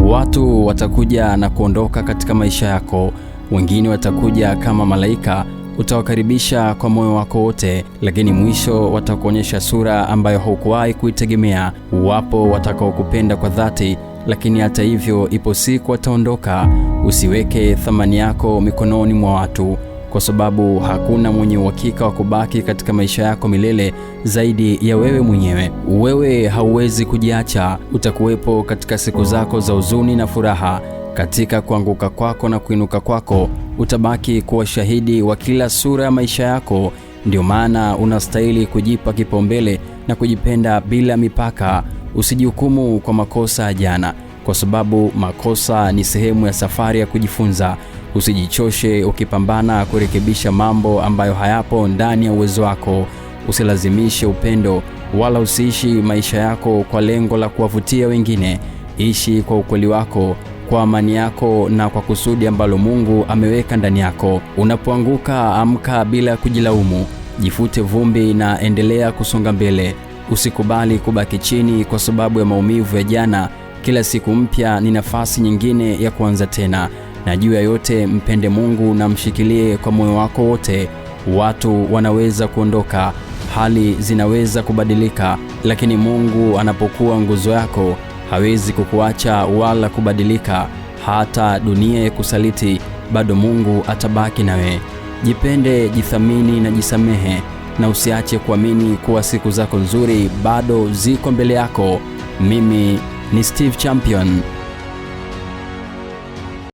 Watu watakuja na kuondoka katika maisha yako. Wengine watakuja kama malaika, utawakaribisha kwa moyo wako wote, lakini mwisho watakuonyesha sura ambayo haukuwahi kuitegemea. Wapo watakaokupenda kwa dhati, lakini hata hivyo ipo siku wataondoka. Usiweke thamani yako mikononi mwa watu, kwa sababu hakuna mwenye uhakika wa kubaki katika maisha yako milele zaidi ya wewe mwenyewe. Wewe hauwezi kujiacha. Utakuwepo katika siku zako za huzuni na furaha, katika kuanguka kwako na kuinuka kwako. Utabaki kuwa shahidi wa kila sura ya maisha yako. Ndio maana unastahili kujipa kipaumbele na kujipenda bila mipaka. Usijihukumu kwa makosa ya jana, kwa sababu makosa ni sehemu ya safari ya kujifunza. Usijichoshe ukipambana kurekebisha mambo ambayo hayapo ndani ya uwezo wako. Usilazimishe upendo, wala usiishi maisha yako kwa lengo la kuwavutia wengine. Ishi kwa ukweli wako, kwa amani yako na kwa kusudi ambalo Mungu ameweka ndani yako. Unapoanguka, amka bila kujilaumu. Jifute vumbi na endelea kusonga mbele. Usikubali kubaki chini kwa sababu ya maumivu ya jana. Kila siku mpya ni nafasi nyingine ya kuanza tena. Na juu ya yote, mpende Mungu na mshikilie kwa moyo wako wote. Watu wanaweza kuondoka, hali zinaweza kubadilika, lakini Mungu anapokuwa nguzo yako, hawezi kukuacha wala kubadilika. Hata dunia ya kusaliti, bado Mungu atabaki nawe. Jipende, jithamini na jisamehe, na usiache kuamini kuwa siku zako nzuri bado ziko mbele yako. Mimi ni Steve Champion.